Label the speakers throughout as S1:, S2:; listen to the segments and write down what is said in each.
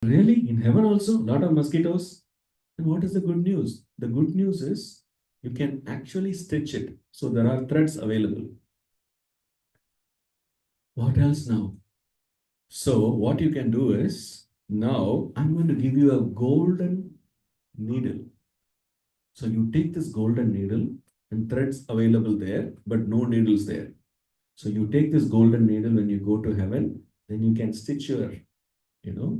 S1: Really? In heaven also? A lot of mosquitoes? And what is the good news? The good news is you can actually stitch it. So there are threads available. What else now? So what you can do is, now I'm going to give you a golden needle. So you take this golden needle and threads available there, but no needles there. So you take this golden needle when you go to heaven, then you can stitch your,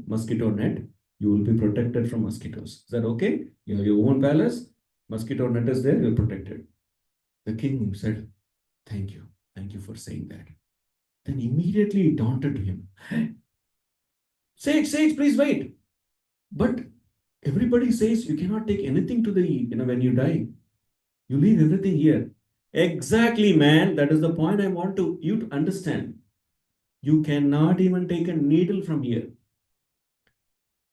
S1: mosquito net. You will be protected from mosquitoes. Is that okay? You have your own palace, mosquito net is there, you're protected. The king said, thank you. Thank you for saying that. Then immediately it dawned to him. Sage, please wait. But everybody says you cannot take anything to the, when you die. You leave everything here. Exactly, man. That is the point I want you to understand. You cannot even take a needle from here.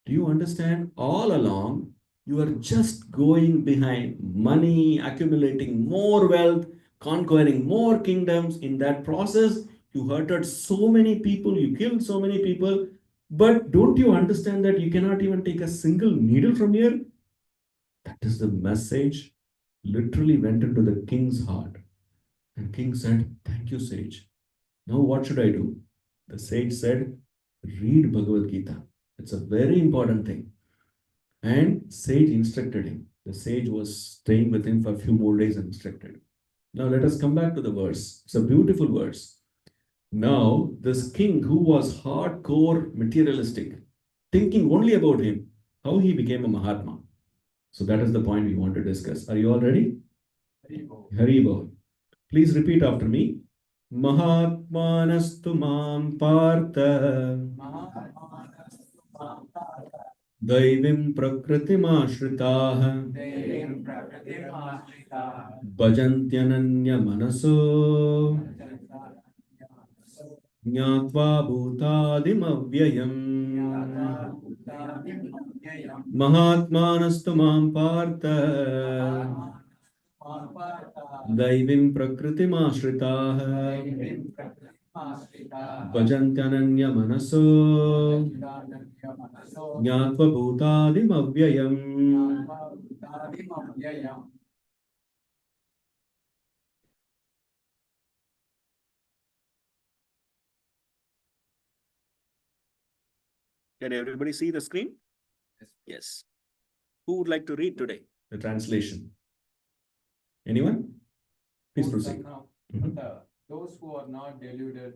S1: Do you understand? All along, you are just going behind money, accumulating more wealth, conquering more kingdoms. In that process, you hurted so many people, you killed so many people. But don't you understand that you cannot even take a single needle from here? That is the message literally went into the king's heart. And king said, thank you, sage. Now what should I do? The sage said, read Bhagavad Gita. It's a very important thing. And sage instructed him. The sage was staying with him for a few more days and instructed. Now let us come back to the verse. It's a beautiful verse. Now, this king who was hardcore materialistic, thinking only about him, how he became a Mahatma. So that is the point we want to discuss. Are you all ready? Haribo. Please repeat after me. Mahatmanastu mam partha दैवीं प्रकृतिमाश्रिताः भजन्त्यनन्यमनसो ज्ञात्वा भूतादिमव्ययम् महात्मानस्तु मां पार्थ दैवीं प्रकृतिमाश्रिताः भजन्त्यनन्यमनसो ज्ञात्वा भूतादिमव्ययम्. Can everybody see the screen? Yes. Who would like to read today the translation? Anyone? Please proceed.
S2: Those who are not deluded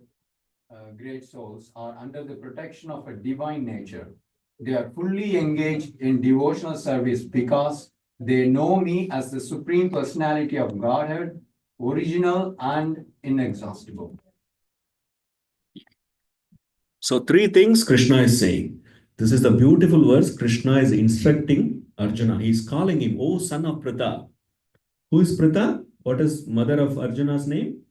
S2: great souls are under the protection of a divine nature. They are fully engaged in devotional service because they know me as the Supreme Personality of Godhead, original and inexhaustible.
S1: So, three things Krishna is saying. This is the beautiful verse. Krishna is instructing Arjuna. He is calling him, "Oh, son of Pritha." Who is Pritha? What is mother of Arjuna's name?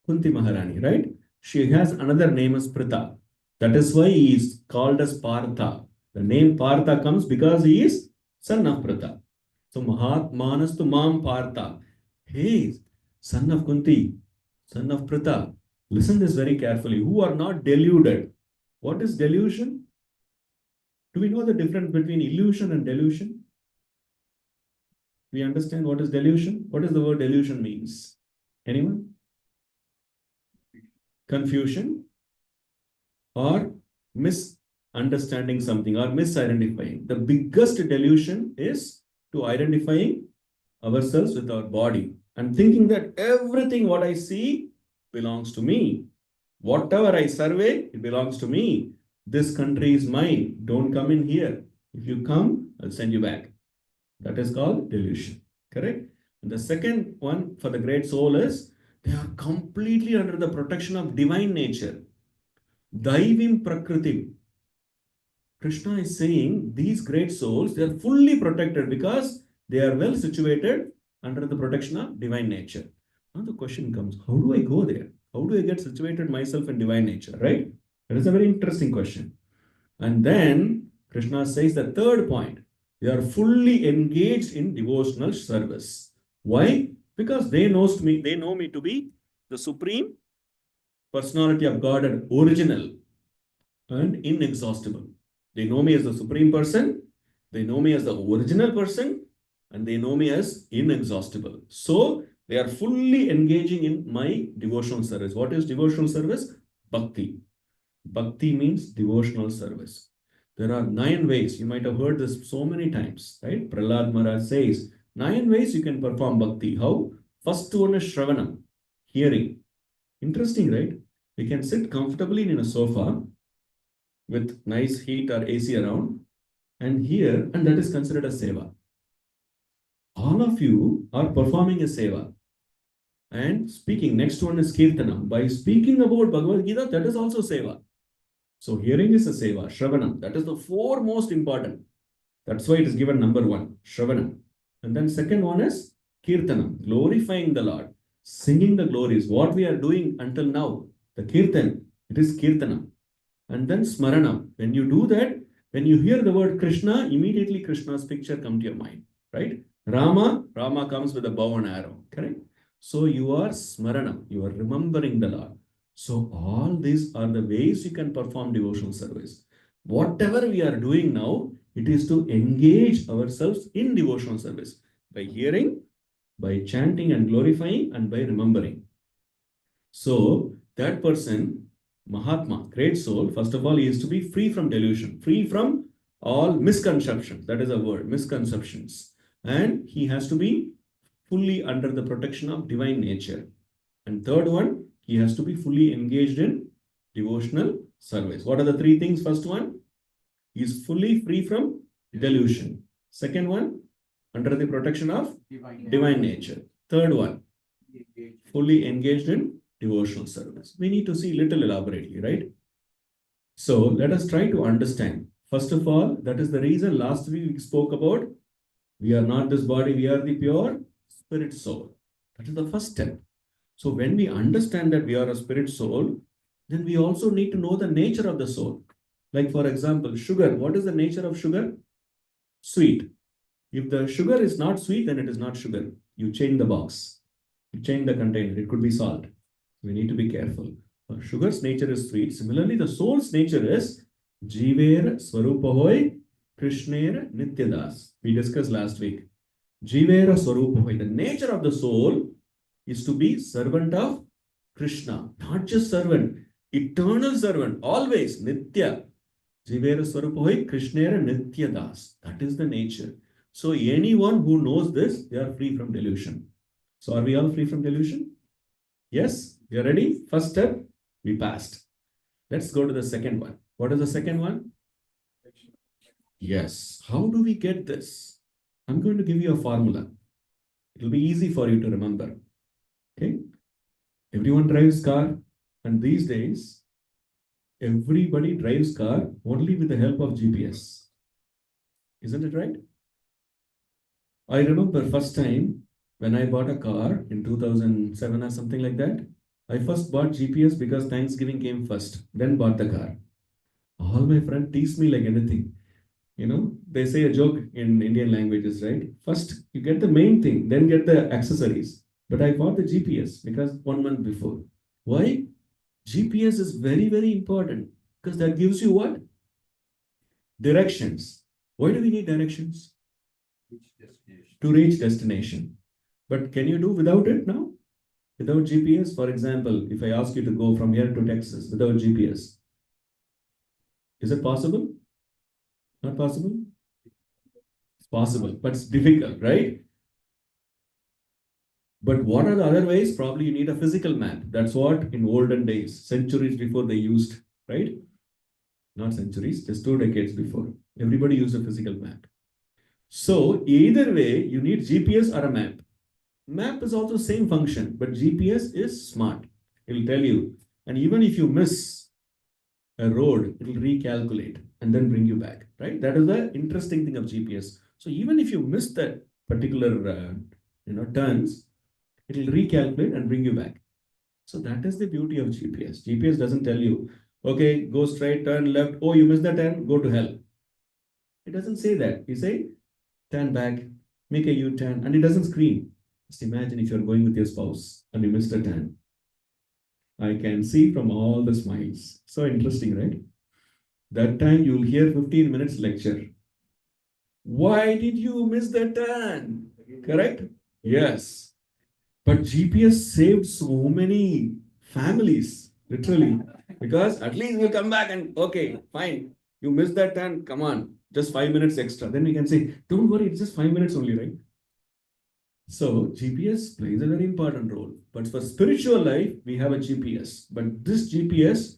S1: Kunti Maharani, right? She has another name as Pritha. That is why he is called as Partha. The name Partha comes because he is son of Pritha. So Mahatmanastu Mam Partha. Hey, son of Kunti, son of Pritha. Listen this very carefully. Who are not deluded. What is delusion? Do we know the difference between illusion and delusion? We understand what is delusion? What does the word delusion means? Anyone? Confusion or misunderstanding something or misidentifying. The biggest delusion is to identifying ourselves with our body and thinking that everything what I see belongs to me. Whatever I survey, it belongs to me. This country is mine. Don't come in here. If you come, I'll send you back. That is called delusion. Correct? And the second one for the great soul is they are completely under the protection of divine nature. Daivim Prakritim. Krishna is saying these great souls, they are fully protected because they are well situated under the protection of divine nature. Now the question comes, how do I go there? How do I get situated myself in divine nature, right? That is a very interesting question. And then Krishna says the third point, they are fully engaged in devotional service. Why? Because they know me to be the supreme personality of God and original and inexhaustible. They know me as the Supreme Person, they know me as the original person, and they know me as inexhaustible. So they are fully engaging in my devotional service. What is devotional service? Bhakti. Bhakti means devotional service. There are 9 ways. You might have heard this so many times, right? Prahlad Maharaj says 9 ways you can perform bhakti. How? First one is Shravanam, hearing. Interesting, right? We can sit comfortably in a sofa with nice heat or AC around and hear, and that is considered a seva. All of you are performing a seva and speaking. Next one is Kirtanam. By speaking about Bhagavad Gita, that is also seva. So hearing is a seva, Shravanam. That is the four most important. That's why it is given number one, Shravanam. And then second one is Kirtanam, glorifying the Lord, singing the glories. What we are doing until now, the Kirtan, it is Kirtanam. And then Smaranam. When you do that, when you hear the word Krishna, immediately Krishna's picture comes to your mind, right? Rama comes with a bow and arrow, correct? So you are Smaranam, you are remembering the Lord. So all these are the ways you can perform devotional service. Whatever we are doing now, it is to engage ourselves in devotional service by hearing, by chanting and glorifying, and by remembering. So that person, Mahatma, great soul, first of all, he is to be free from delusion, free from all misconceptions. That is a word, misconceptions. And he has to be fully under the protection of divine nature. And third one, he has to be fully engaged in devotional service. What are the three things? First one, he is fully free from delusion. Second one, under the protection of divine nature. Third one, fully engaged in devotional service. We need to see little elaborately, right? So let us try to understand. First of all, that is the reason last week we spoke about we are not this body, we are the pure spirit soul. That is the first step. So when we understand that we are a spirit soul, then we also need to know the nature of the soul. Like for example, sugar. What is the nature of sugar? Sweet. If the sugar is not sweet, then it is not sugar. You change the box. You change the container. It could be salt. We need to be careful. Sugar's nature is sweet. Similarly, the soul's nature is Jiver Swarupahoy Krishner Nityadas. We discussed last week. Jivera Swarupahoy. The nature of the soul is to be servant of Krishna. Not just servant, eternal servant. Always Nitya. Jivera Swarupahoy Krishner Nityadas. That is the nature. So anyone who knows this, they are free from delusion. So are we all free from delusion? Yes? You are ready? First step, we passed. Let's go to the second one. What is the second one? Yes. How do we get this? I'm going to give you a formula. It will be easy for you to remember. Okay? Everyone drives car, and these days, everybody drives car only with the help of GPS. Isn't it right? I remember first time when I bought a car in 2007 or something like that. I first bought GPS because Thanksgiving came first, then bought the car. All my friends tease me like anything. You know, they say a joke in Indian languages, right? First, you get the main thing, then get the accessories. But I bought the GPS because 1 month before. Why? GPS is very, very important because that gives you what? Directions. Why do we need directions? To reach destination. But can you do without it now? Without GPS, for example, if I ask you to go from here to Texas without GPS, is it possible? Not possible? It's possible, but it's difficult, right? But what are the other ways? Probably you need a physical map. That's what in olden days, centuries before they used, right? Not centuries, just 2 decades before. Everybody used a physical map. So either way, you need GPS or a map. Map is also same function, but GPS is smart. It will tell you. And even if you miss a road, it will recalculate and then bring you back, right? That is the interesting thing of GPS. So even if you miss that particular, turns, it will recalculate and bring you back. So that is the beauty of GPS. GPS doesn't tell you, okay, go straight, turn left. Oh, you missed the turn, go to hell. It doesn't say that. You say, turn back, make a U-turn, and it doesn't scream. Just imagine if you're going with your spouse and you missed a turn. I can see from all the smiles. So interesting, right? That time you'll hear 15 minutes lecture. Why did you miss that turn? Correct? Yes. But GPS saved so many families, literally. Because at least we'll come back and, okay, fine. You missed that turn. Come on. Just 5 minutes extra. Then we can say, don't worry, it's just 5 minutes only, right? So GPS plays a very important role. But for spiritual life, we have a GPS. But this GPS,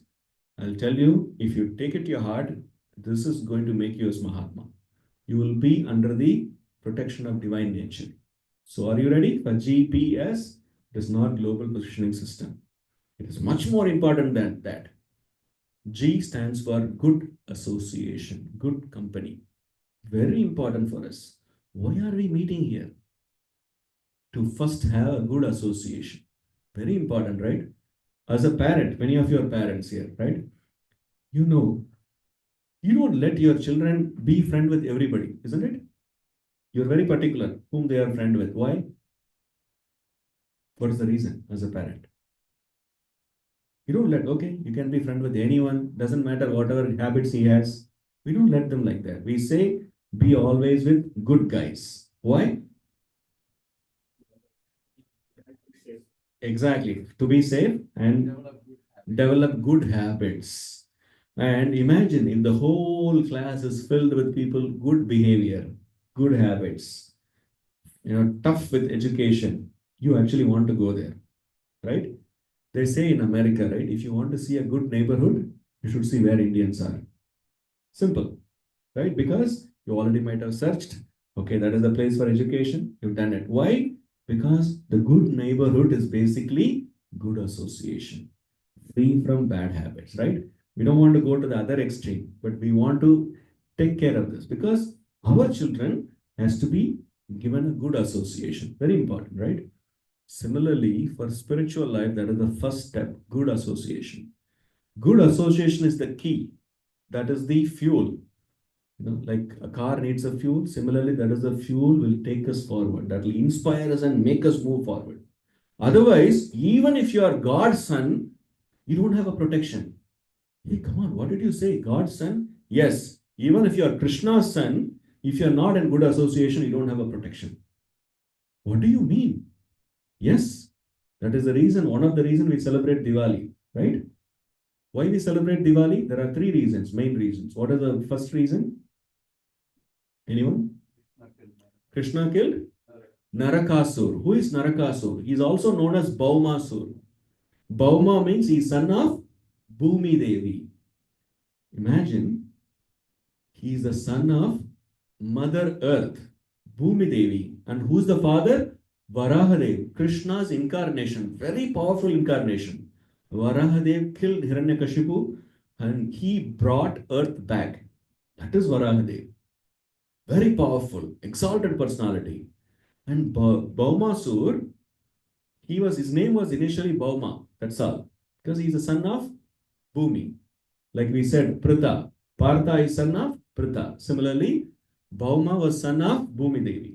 S1: I'll tell you, if you take it to your heart, this is going to make you as Mahatma. You will be under the protection of divine nature. So are you ready for GPS? It is not global positioning system. It is much more important than that. G stands for good association, good company. Very important for us. Why are we meeting here? To first have a good association. Very important, right? As a parent, many of your parents here, right? You know, you don't let your children be friend with everybody, isn't it? You're very particular whom they are friend with. Why? What is the reason as a parent? You don't let, okay, you can be friend with anyone, doesn't matter whatever habits he has. We don't let them like that. We say, be always with good guys. Why? Exactly. To be safe and develop good habits. And imagine if the whole class is filled with people, good behavior, good habits, tough with education. You actually want to go there, right? They say in America, right? If you want to see a good neighborhood, you should see where Indians are. Simple, right? Because you already might have searched. Okay, that is the place for education. You've done it. Why? Because the good neighborhood is basically good association, free from bad habits, right? We don't want to go to the other extreme, but we want to take care of this because our children has to be given a good association. Very important, right? Similarly, for spiritual life, that is the first step, good association. Good association is the key. That is the fuel. Like a car needs a fuel. Similarly, that is the fuel will take us forward. That will inspire us and make us move forward. Otherwise, even if you are God's son, you don't have a protection. Hey, come on, what did you say? God's son? Yes. Even if you are Krishna's son, if you are not in good association, you don't have a protection. What do you mean? Yes. That is the reason, one of the reasons we celebrate Diwali, right? Why we celebrate Diwali? There are three reasons, main reasons. What is the first reason? Anyone? Krishna killed Narakasur. Who is Narakasur? He is also known as Baumasur. Bauma means he is son of Bhumi Devi. Imagine, he is the son of Mother Earth, Bhumi Devi. And who's the father? Varahadev, Krishna's incarnation, very powerful incarnation. Varahadev killed Hiranyakashipu and he brought earth back. That is Varahadev. Very powerful, exalted personality. And Baumasur, his name was initially Bauma, that's all. Because he's the son of Bhumi. Like we said, Prita. Partha is son of Prita. Similarly, Bauma was son of Bhumi Devi.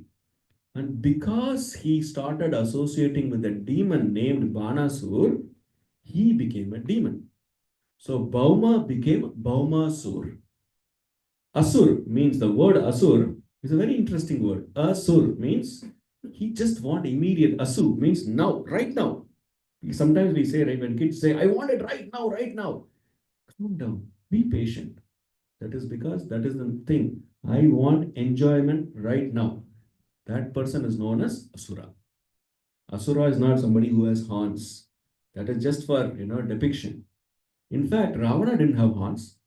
S1: And because he started associating with a demon named Banasur, he became a demon. So Bauma became Baumasur. Asur means the word Asur is a very interesting word. Asur means he just want immediate. Asu means now, right now. Sometimes we say, right, when kids say, I want it right now, right now. Calm down, be patient. That is because that is the thing. I want enjoyment right now. That person is known as Asura. Asura is not somebody who has horns. That is just for depiction. In fact, Ravana didn't have horns.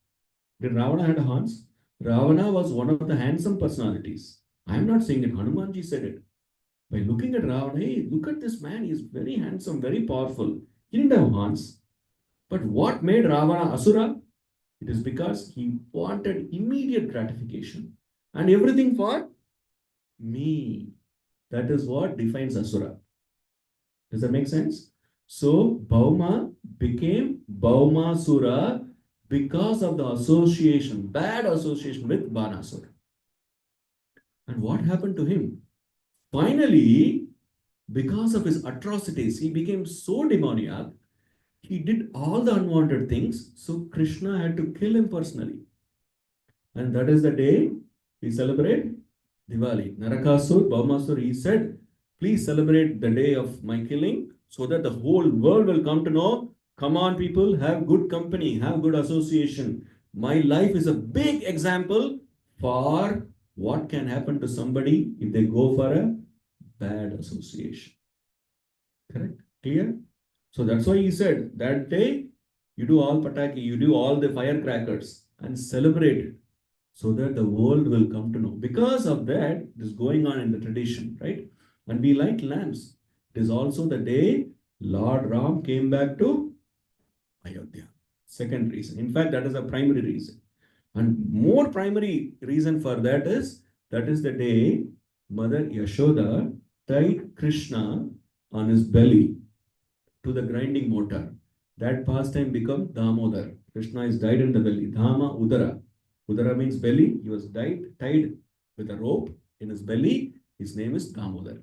S1: Did Ravana had horns? Ravana was one of the handsome personalities. I am not saying it. Hanumanji said it. By looking at Ravana, hey, look at this man. He is very handsome, very powerful. He didn't have horns. But what made Ravana Asura? It is because he wanted immediate gratification and everything for me. That is what defines Asura. Does that make sense? So Bauma became Baumasura because of the association, bad association with Banasura. And what happened to him? Finally, because of his atrocities, he became so demoniac. He did all the unwanted things. So Krishna had to kill him personally. And that is the day we celebrate Diwali. Narakasur, Baumasur, he said, please celebrate the day of my killing so that the whole world will come to know. Come on, people, have good company, have good association. My life is a big example for what can happen to somebody if they go for a bad association. Correct? Clear? So that's why he said that day you do all pataki, you do all the firecrackers and celebrate it so that the world will come to know. Because of that, it is going on in the tradition, right? And we light lamps. It is also the day Lord Ram came back to Ayodhya. Second reason. In fact, that is a primary reason. And more primary reason for that is the day Mother Yashoda tied Krishna on his belly to the grinding motor. That pastime become Damodar. Krishna is died in the belly. Dhama Udara. Udara means belly. He was tied with a rope in his belly. His name is Damodar.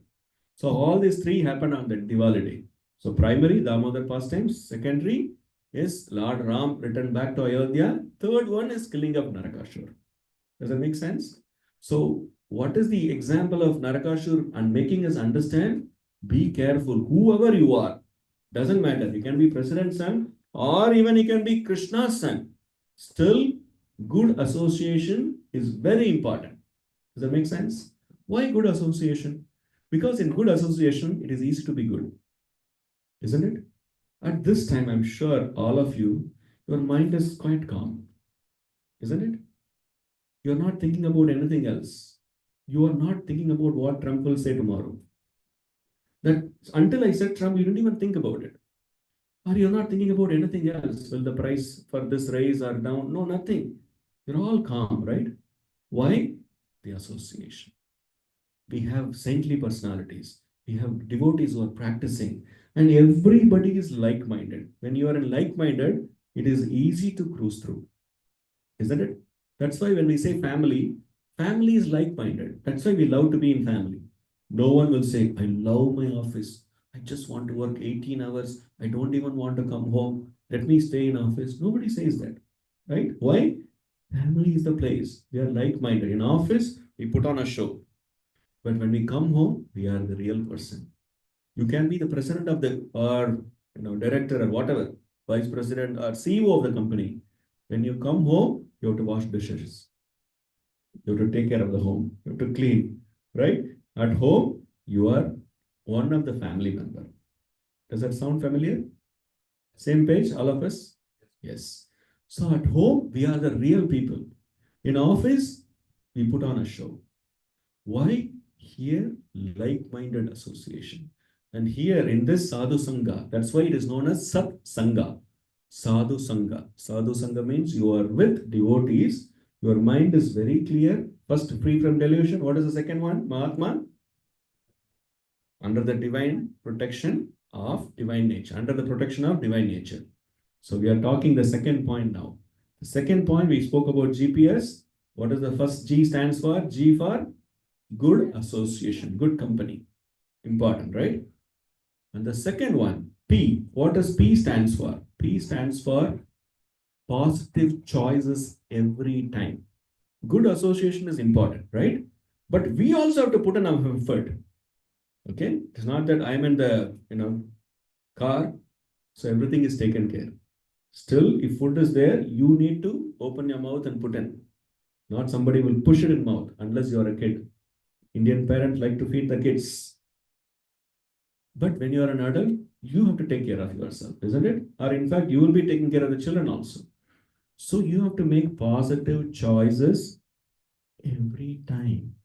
S1: So all these three happen on the Diwali day. So primary, Damodar pastimes. Secondary is Lord Ram returned back to Ayodhya. Third one is killing of Narakashur. Does that make sense? So what is the example of Narakashur and making us understand? Be careful, whoever you are. Doesn't matter. You can be president's son or even you can be Krishna's son. Still, good association is very important. Does that make sense? Why good association? Because in good association, it is easy to be good, isn't it? At this time, I'm sure all of you, your mind is quite calm, isn't it? You're not thinking about anything else. You are not thinking about what Trump will say tomorrow. That until I said Trump, you didn't even think about it. Or you're not thinking about anything else. Will the price for this rise or down? No, nothing. You're all calm, right? Why? The association. We have saintly personalities. We have devotees who are practicing, and everybody is like minded. When you are in like minded, it is easy to cruise through, isn't it? That's why when we say family, family is like minded. That's why we love to be in family. No one will say, I love my office. I just want to work 18 hours. I don't even want to come home. Let me stay in office. Nobody says that, right? Why? Family is the place. We are like minded. In office, we put on a show. But when we come home, we are the real person. You can be the president of the or director or whatever, vice president or CEO of the company. When you come home, you have to wash dishes. You have to take care of the home. You have to clean, right? At home, you are one of the family member. Does that sound familiar? Same page, all of us? Yes. So at home, we are the real people. In office, we put on a show. Why? Here, like-minded association. And here in this Sadhu Sangha, that's why it is known as Sat Sangha. Sadhu Sangha. Sadhu Sangha means you are with devotees. Your mind is very clear. First, free from delusion. What is the second one? Mahatma? Under the divine protection of divine nature. Under the protection of divine nature. So we are talking the second point now. The second point, we spoke about GPS. What is the first G stands for? G for good association, good company. Important, right? And the second one, P. What does P stands for? P stands for positive choices every time. Good association is important, right? But we also have to put in our effort. Okay? It's not that I'm in the car, so everything is taken care. Still, if food is there, you need to open your mouth and put in. Not somebody will push it in mouth unless you are a kid. Indian parents like to feed the kids. But when you are an adult, you have to take care of yourself, isn't it? Or in fact, you will be taking care of the children also. So you have to make positive choices every time.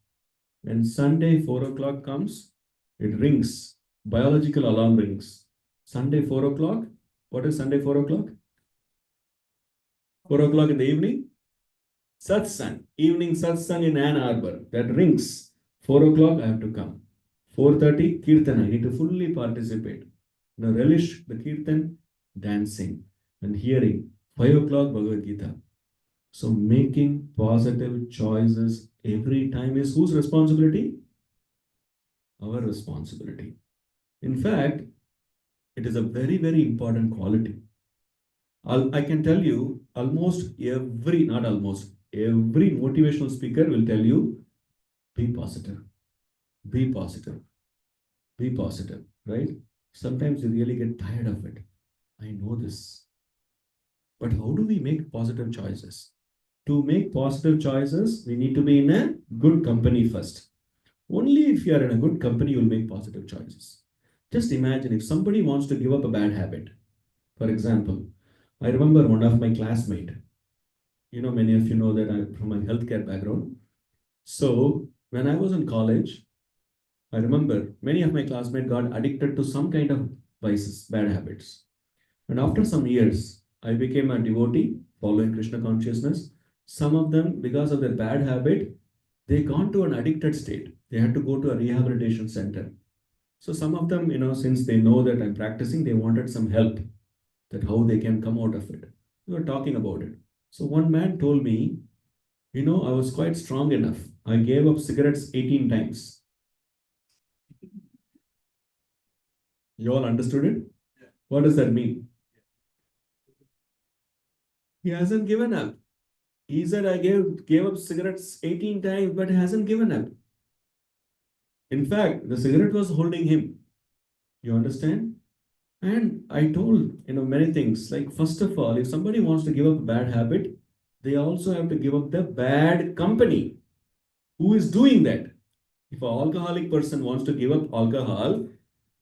S1: When Sunday 4 o'clock comes, it rings. Biological alarm rings. Sunday 4 o'clock. What is Sunday 4 o'clock? 4 o'clock in the evening. Satsang. Evening satsang in Ann Arbor. That rings. 4 o'clock, I have to come. 4:30, Kirtan. I need to fully participate. Now relish the Kirtan, dancing and hearing. 5 o'clock, Bhagavad Gita. So making positive choices every time is whose responsibility? Our responsibility. In fact, it is a very, very important quality. I can tell you almost every, not almost, Every motivational speaker will tell you, be positive, be positive, be positive, right? Sometimes you really get tired of it. I know this. But how do we make positive choices? To make positive choices, we need to be in a good company first. Only if you are in a good company, you'll make positive choices. Just imagine if somebody wants to give up a bad habit. For example, I remember one of my classmates. Many of you know that I'm from a healthcare background. So when I was in college, I remember many of my classmates got addicted to some kind of vices, bad habits. And after some years, I became a devotee following Krishna consciousness. Some of them, because of their bad habit, they gone to an addicted state. They had to go to a rehabilitation center. So some of them, since they know that I'm practicing, they wanted some help that how they can come out of it. We were talking about it. So one man told me, I was quite strong enough. I gave up cigarettes 18 times. You all understood it? What does that mean? He hasn't given up. He said, I gave up cigarettes 18 times, but he hasn't given up. In fact, the cigarette was holding him. You understand? And I told, many things. Like, first of all, if somebody wants to give up a bad habit, they also have to give up the bad company. Who is doing that? If an alcoholic person wants to give up alcohol,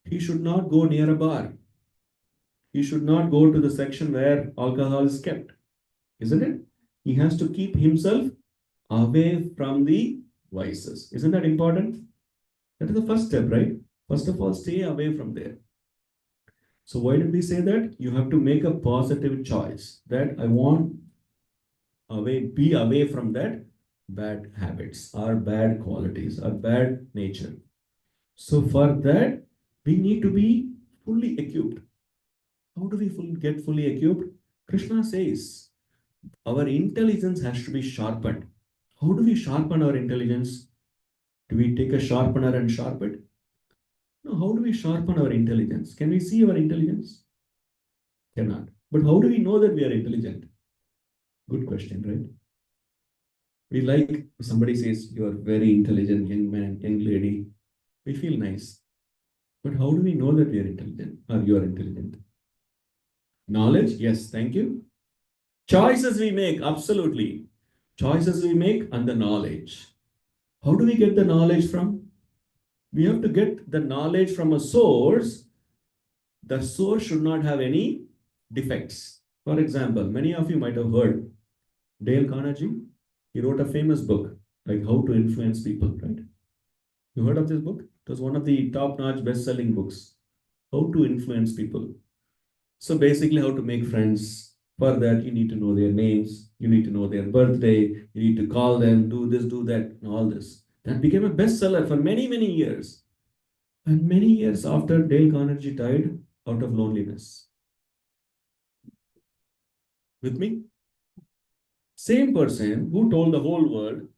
S1: he should not go near a bar. He should not go to the section where alcohol is kept, isn't it? He has to keep himself away from the vices. Isn't that important? That is the first step, right? First of all, stay away from there. So, why did we say that? You have to make a positive choice that I want be away from that bad habits or bad qualities or bad nature. So, for that, we need to be fully equipped. How do we get fully equipped? Krishna says our intelligence has to be sharpened. How do we sharpen our intelligence? Do we take a sharpener and sharpen it? No, how do we sharpen our intelligence? Can we see our intelligence? Cannot. But how do we know that we are intelligent? Good question, right? We like somebody says you are very intelligent young man, young lady. We feel nice. But how do we know that we are intelligent or you are intelligent? Knowledge, yes, thank you. Choices we make, absolutely. Choices we make and the knowledge. How do we get the knowledge from? We have to get the knowledge from a source. The source should not have any defects. For example, many of you might have heard Dale Carnegie. He wrote a famous book like How to Influence People, right? You heard of this book? It was one of the top-notch best-selling books. How to influence people. So basically, how to make friends. For that, you need to know their names. You need to know their birthday. You need to call them, do this, do that, and all this. That became a bestseller for many, many years. And many years after Dale Carnegie died out of loneliness. With me? Same person who told the whole world,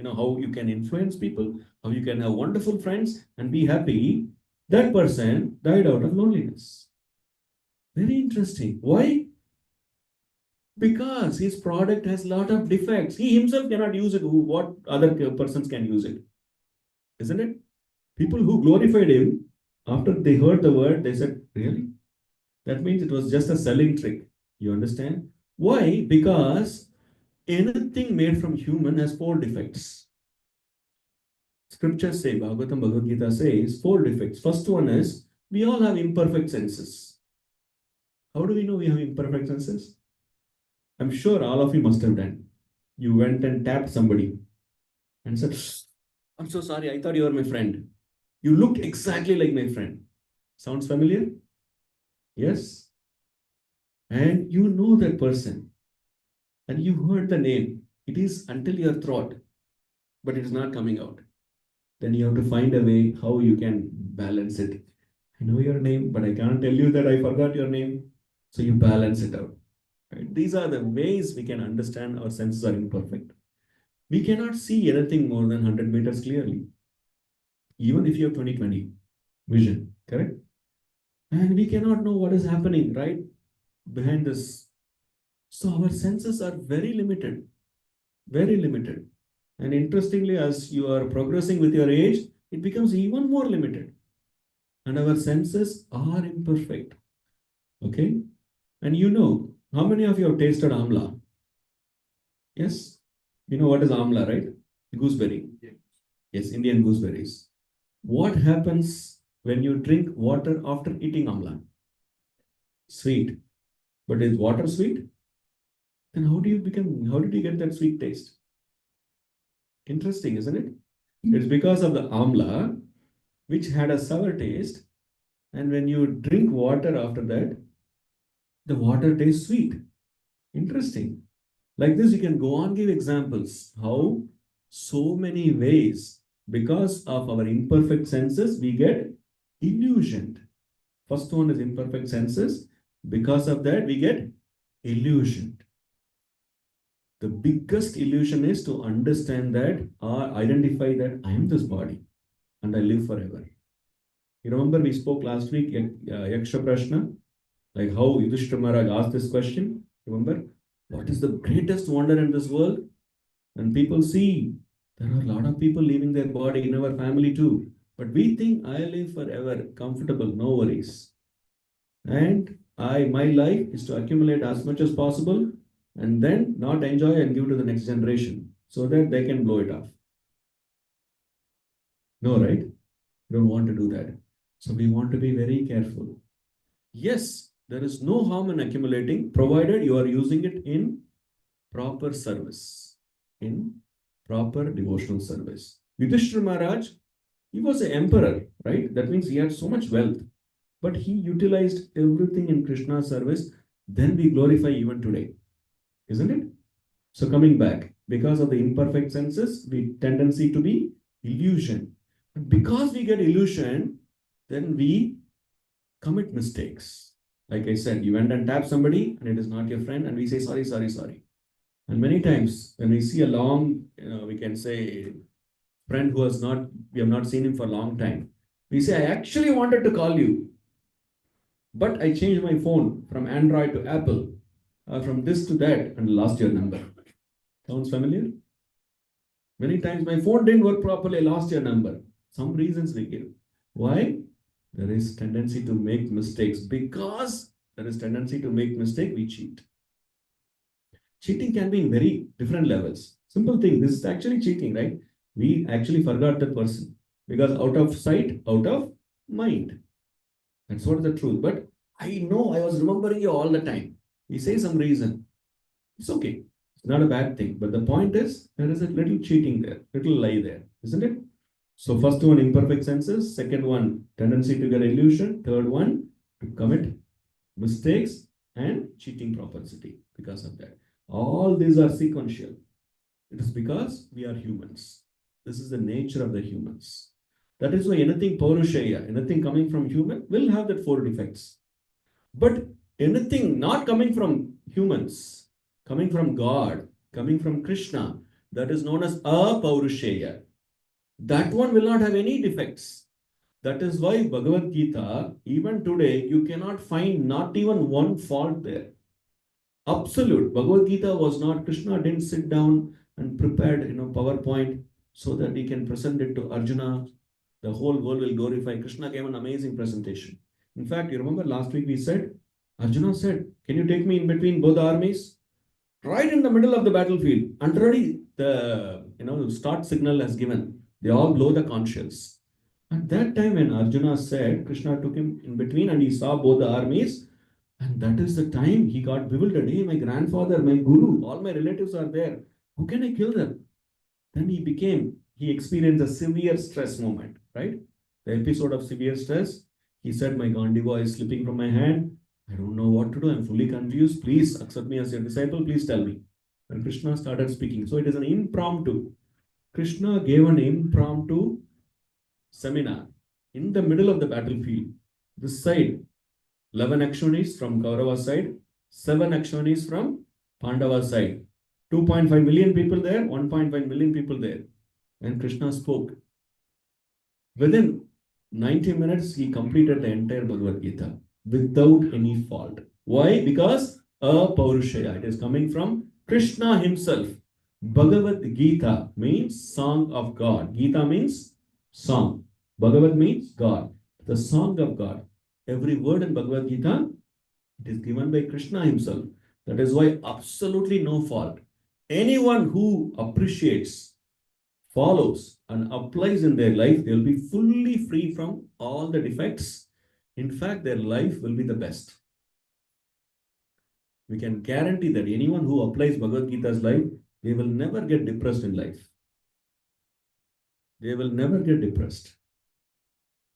S1: how you can influence people, how you can have wonderful friends and be happy. That person died out of loneliness. Very interesting. Why? Because his product has a lot of defects. He himself cannot use it. What other persons can use it? Isn't it? People who glorified him, after they heard the word, they said, really? That means it was just a selling trick. You understand? Why? Because anything made from human has four defects. Scriptures say, Bhagavatam Bhagavad Gita says, four defects. First one is, we all have imperfect senses. How do we know we have imperfect senses? I'm sure all of you must have done. You went and tapped somebody and said, I'm so sorry, I thought you were my friend. You looked exactly like my friend. Sounds familiar? Yes. And you know that person and you heard the name. It is until your throat, but it is not coming out. Then you have to find a way how you can balance it. I know your name, but I can't tell you that I forgot your name. So you balance it out. Right? These are the ways we can understand our senses are imperfect. We cannot see anything more than 100 meters clearly, even if you have 20/20 vision, correct? And we cannot know what is happening right behind this. So our senses are very limited. Very limited. And interestingly, as you are progressing with your age, it becomes even more limited. And our senses are imperfect. Okay? And you know, how many of you have tasted amla? Yes? You know what is amla, right? Gooseberry. Yes, Indian gooseberries. What happens when you drink water after eating amla? Sweet. But is water sweet? Then how did you get that sweet taste? Interesting, isn't it? It's because of the amla, which had a sour taste, and when you drink water after that, the water tastes sweet. Interesting. Like this, you can go on give examples how so many ways, because of our imperfect senses, we get illusioned. First one is imperfect senses. Because of that, we get illusioned. The biggest illusion is to understand that or identify that I am this body and I live forever. You remember we spoke last week, Yaksha Prashna, like how Yudhishthira Maharaj asked this question. Remember, what is the greatest wonder in this world? And people see there are a lot of people leaving their body in our family too. But we think I live forever, comfortable, no worries. And my life is to accumulate as much as possible and then not enjoy and give to the next generation so that they can blow it off. No, right? We don't want to do that. So we want to be very careful. Yes, there is no harm in accumulating provided you are using it in proper service, in proper devotional service. Yudhishthira Maharaj, he was an emperor, right? That means he had so much wealth, but he utilized everything in Krishna's service. Then we glorify even today, isn't it? So coming back, because of the imperfect senses, we tendency to be illusion. And because we get illusion, then we commit mistakes. Like I said, you went and tapped somebody and it is not your friend, and we say sorry, sorry, sorry. And many times when we see a long, we can say friend who has not, we have not seen him for a long time, we say, I actually wanted to call you, but I changed my phone from Android to Apple, from this to that, and lost your number. Sounds familiar? Many times my phone didn't work properly, I lost your number. Some reasons we give. Why? There is tendency to make mistakes. Because there is tendency to make mistake, we cheat. Cheating can be in very different levels. Simple thing, this is actually cheating, right? We actually forgot the person because out of sight, out of mind. That's what is the truth. But I know I was remembering you all the time. We say some reason. It's okay. It's not a bad thing. But the point is, there is a little cheating there, little lie there, isn't it? So first one, imperfect senses. Second one, tendency to get illusion. Third one, to commit mistakes and cheating propensity because of that. All these are sequential. It is because we are humans. This is the nature of the humans. That is why anything Paurushaya, anything coming from human will have that four defects. But anything not coming from humans, coming from God, coming from Krishna, that is known as Apaurushaya. That one will not have any defects. That is why Bhagavad Gita, even today, you cannot find not even one fault there. Absolute. Bhagavad Gita was not, Krishna didn't sit down and prepared, PowerPoint so that he can present it to Arjuna. The whole world will glorify. Krishna gave an amazing presentation. In fact, you remember last week we said, Arjuna said, can you take me in between both armies? Right in the middle of the battlefield. And already the start signal has given. They all blow the conch shells. At that time when Arjuna said, Krishna took him in between and he saw both the armies. And that is the time he got bewildered. Hey, my grandfather, my guru, all my relatives are there. How can I kill them? Then he experienced a severe stress moment, right? The episode of severe stress. He said, my Gandiva is slipping from my hand. I don't know what to do. I'm fully confused. Please accept me as your disciple. Please tell me. And Krishna started speaking. So it is an impromptu. Krishna gave an impromptu seminar in the middle of the battlefield. This side, 11 Akshwanis from Kaurava side, 7 Akshwanis from Pandava side. 2.5 million people there, 1.5 million people there. And Krishna spoke. Within 90 minutes, he completed the entire Bhagavad Gita without any fault. Why? Because a Paurushaya. It is coming from Krishna himself. Bhagavad Gita means song of God. Gita means song. Bhagavad means God. The song of God. Every word in Bhagavad Gita, it is given by Krishna himself. That is why absolutely no fault. Anyone who appreciates, follows, and applies in their life, they will be fully free from all the defects. In fact, their life will be the best. We can guarantee that anyone who applies Bhagavad Gita's life, they will never get depressed in life. They will never get depressed.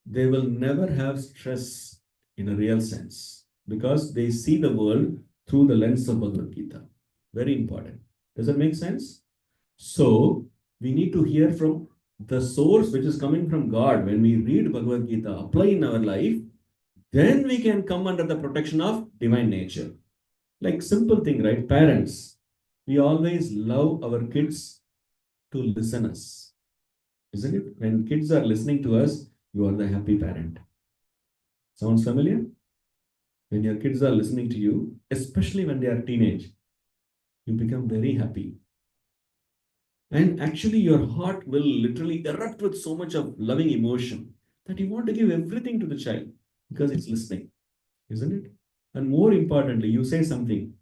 S1: They will never have stress in a real sense because they see the world through the lens of Bhagavad Gita. Very important. Does that make sense? So, we need to hear from the source which is coming from God. When we read Bhagavad Gita, apply in our life, then we can come under the protection of divine nature. Like simple thing, right? Parents, we always love our kids to listen us, isn't it? When kids are listening to us, you are the happy parent. Sounds familiar? When your kids are listening to you, especially when they are teenage, you become very happy. And actually, your heart will literally erupt with so much of loving emotion that you want to give everything to the child because it's listening, isn't it? And more importantly, you say something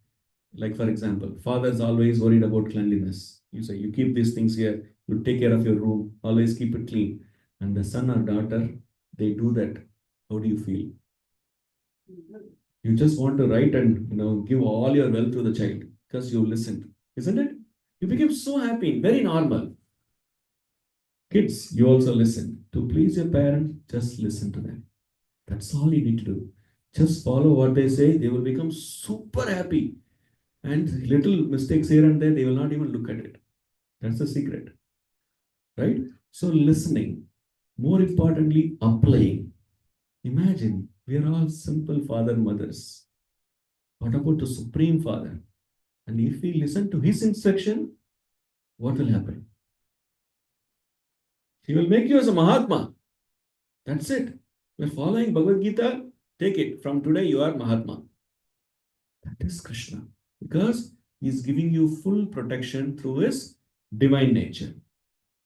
S1: like, for example, father's always worried about cleanliness. You say, you keep these things here, you take care of your room, always keep it clean. And the son or daughter, they do that. How do you feel? You just want to write and give all your wealth to the child because you listened, isn't it? You became so happy, very normal. Kids, you also listen. To please your parents, just listen to them. That's all you need to do. Just follow what they say, they will become super happy. And little mistakes here and there, they will not even look at it. That's the secret, right? So, listening, more importantly, applying. Imagine we are all simple father mothers. What about the Supreme Father? And if we listen to his instruction, what will happen? He will make you as a Mahatma. That's it. We're following Bhagavad Gita. Take it. From today, you are Mahatma. That is Krishna. Because he's giving you full protection through his divine nature.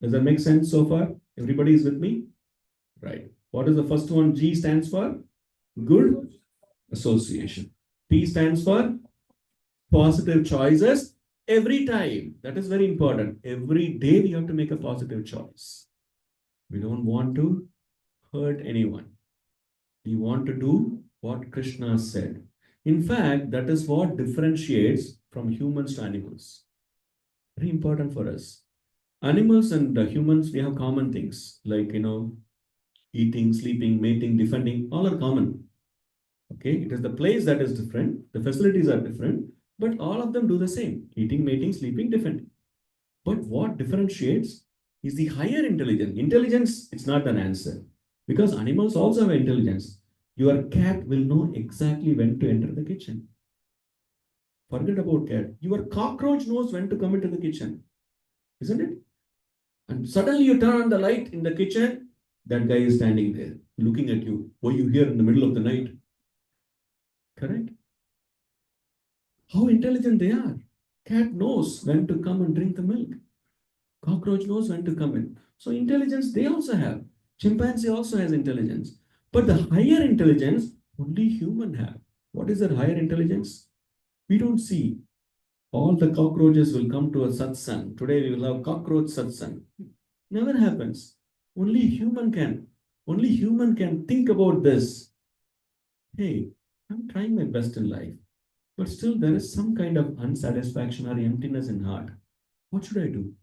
S1: Does that make sense so far? Everybody is with me? Right. What is the first one? G stands for good association. P stands for positive choices every time. That is very important. Every day we have to make a positive choice. We don't want to hurt anyone. We want to do what Krishna said. In fact, that is what differentiates from humans to animals. Very important for us. Animals and humans, we have common things like, eating, sleeping, mating, defending, all are common. Okay, it is the place that is different, the facilities are different, but all of them do the same eating, mating, sleeping, defending. But what differentiates is the higher intelligence. Intelligence, it's not an answer because animals also have intelligence. Your cat will know exactly when to enter the kitchen. Forget about cat. Your cockroach knows when to come into the kitchen, isn't it? And suddenly you turn on the light in the kitchen, that guy is standing there looking at you. Why are you here in the middle of the night? Correct? How intelligent they are. Cat knows when to come and drink the milk. Cockroach knows when to come in. So intelligence they also have. Chimpanzee also has intelligence. But the higher intelligence only human have. What is that higher intelligence? We don't see. All the cockroaches will come to a satsang. Today we will have cockroach satsang. Never happens. Only human can. Only human can think about this. Hey, I'm trying my best in life, but still there is some kind of unsatisfaction or emptiness in heart. What should I do?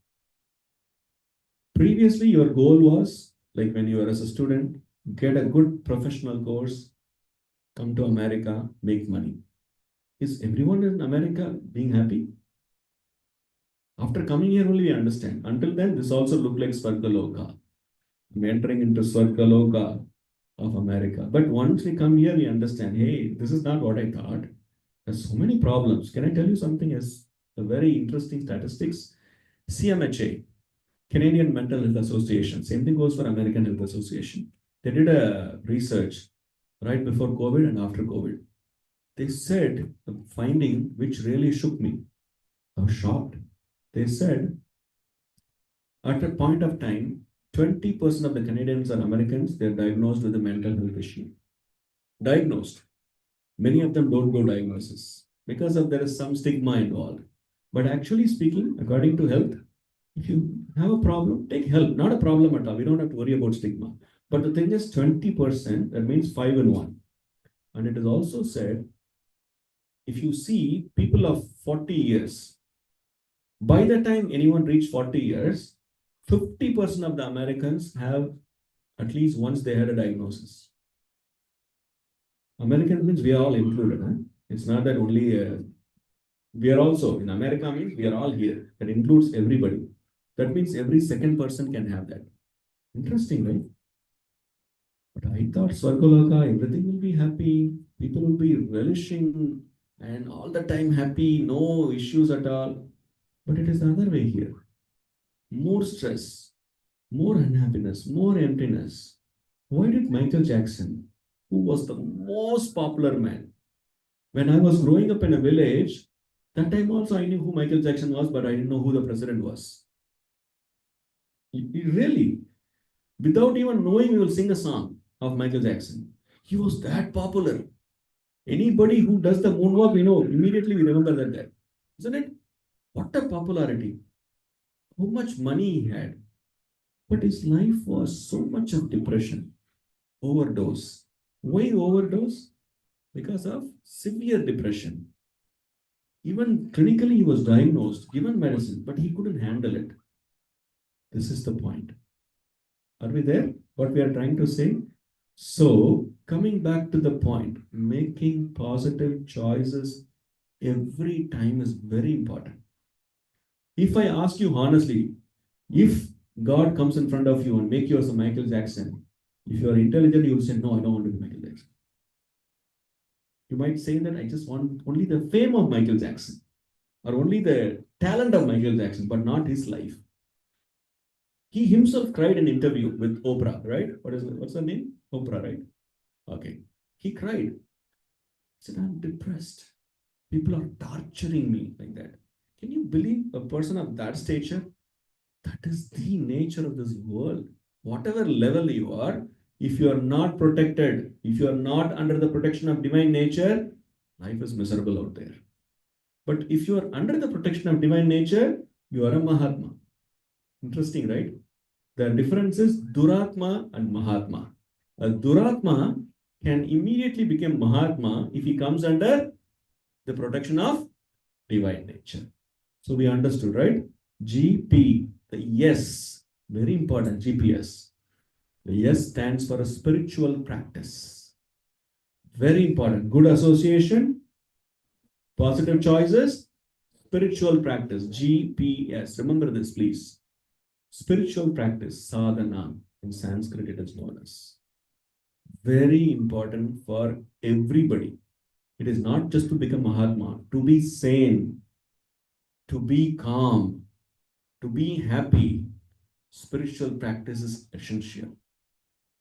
S1: Previously, your goal was like when you were as a student, get a good professional course, come to America, make money. Is everyone in America being happy? After coming here, only we understand. Until then, this also looked like Svargaloka. I'm entering into Svargaloka of America. But once we come here, we understand, hey, this is not what I thought. There's so many problems. Can I tell you something as a very interesting statistics? CMHA, Canadian Mental Health Association, same thing goes for American Health Association. They did a research right before COVID and after COVID. They said the finding which really shook me. I was shocked. They said at a point of time, 20% of the Canadians and Americans, they're diagnosed with a mental health issue. Diagnosed. Many of them don't go diagnosis because of there is some stigma involved. But actually speaking, according to health, if you have a problem, take help. Not a problem at all. We don't have to worry about stigma. But the thing is 20%, that means 5 in 1. And it is also said, if you see people of 40 years, by the time anyone reach 40 years, 50% of the Americans have at least once they had a diagnosis. Americans means we are all included. Huh? It's not that only we are also in America means we are all here. That includes everybody. That means every second person can have that. Interesting, right? But I thought Swargaloka, everything will be happy, people will be relishing and all the time happy, no issues at all. But it is the other way here. More stress, more unhappiness, more emptiness. Why did Michael Jackson, who was the most popular man, when I was growing up in a village, that time also I knew who Michael Jackson was, but I didn't know who the president was. Really, without even knowing, we will sing a song of Michael Jackson. He was that popular. Anybody who does the moonwalk, we know, immediately we remember that guy. Isn't it? What a popularity. How much money he had. But his life was so much of depression, overdose. Why overdose? Because of severe depression. Even clinically, he was diagnosed, given medicine, but he couldn't handle it. This is the point. Are we there? What we are trying to say? So, coming back to the point, making positive choices every time is very important. If I ask you honestly, if God comes in front of you and make you as a Michael Jackson, if you are intelligent, you will say, no, I don't want to be Michael Jackson. You might say that I just want only the fame of Michael Jackson or only the talent of Michael Jackson, but not his life. He himself cried in an interview with Oprah, right? What's her name? Oprah, right? Okay. He cried. He said, I'm depressed. People are torturing me like that. Can you believe a person of that stature? That is the nature of this world. Whatever level you are, if you are not protected, if you are not under the protection of divine nature, life is miserable out there. But if you are under the protection of divine nature, you are a Mahatma. Interesting, right? The difference is Duratma and Mahatma. A Duratma can immediately become Mahatma if he comes under the protection of divine nature. So we understood, right? GP, the yes, very important, GPS. The yes stands for a spiritual practice. Very important. Good association, positive choices, spiritual practice, GPS. Remember this, please. Spiritual practice, sadhana, in Sanskrit it is known as. Very important for everybody. It is not just to become Mahatma, to be sane, to be calm, to be happy. Spiritual practice is essential.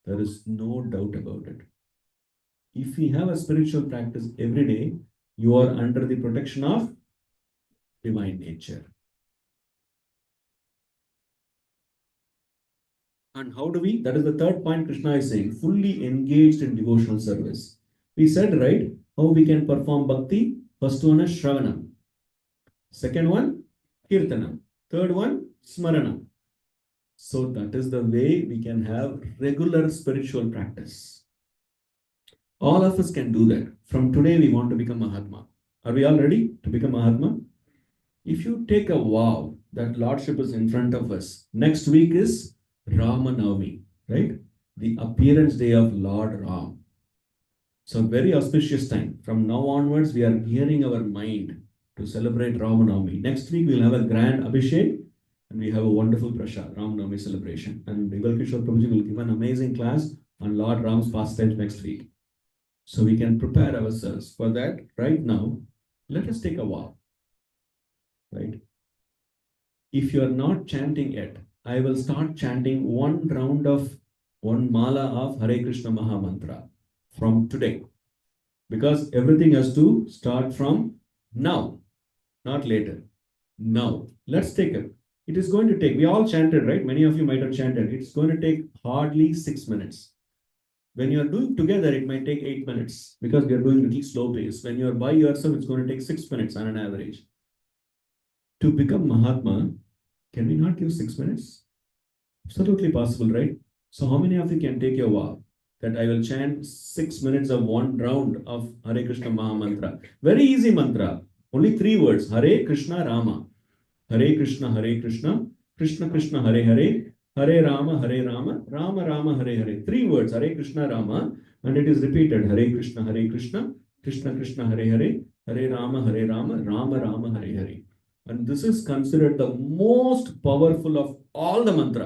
S1: There is no doubt about it. If we have a spiritual practice every day, you are under the protection of divine nature. And how do we? That is the third point Krishna is saying, fully engaged in devotional service. We said, right, how we can perform bhakti. First one is Shravanam. Second one, Kirtanam. Third one, Smaranam. So that is the way we can have regular spiritual practice. All of us can do that. From today, we want to become Mahatma. Are we all ready to become Mahatma? If you take a vow that Lordship is in front of us, next week is Ramanavami, right? The appearance day of Lord Ram. So very auspicious time. From now onwards, we are gearing our mind to celebrate Ramanavami. Next week, we'll have a grand Abhishek and we have a wonderful Prashad, Ramanavami celebration. And Igal Kishore Prabhuji will give an amazing class on Lord Ram's pastimes next week. So we can prepare ourselves for that right now. Let us take a vow, right? If you are not chanting yet, I will start chanting one round of one mala of Hare Krishna Maha Mantra from today. Because everything has to start from now, not later. Now, let's take it. It is going to take, we all chanted, right? Many of you might have chanted. It's going to take hardly 6 minutes. When you are doing together, it might take 8 minutes because we are doing little slow pace. When you are by yourself, it's going to take 6 minutes on an average. To become Mahatma, can we not give 6 minutes? Absolutely possible, right? So, how many of you can take your vow that I will chant 6 minutes of one round of Hare Krishna Maha Mantra? Very easy mantra. Only 3 words: Hare Krishna Rama. Hare Krishna, Hare Krishna, Krishna Krishna, Hare Hare, Hare Rama, Hare Rama, Rama Rama, Hare Hare. 3 words: Hare Krishna Rama, and it is repeated: Hare Krishna, Hare Krishna, Krishna Krishna, Hare Hare, Hare Rama, Hare Rama, Rama Rama, Hare Hare. And this is considered the most powerful of all the mantras.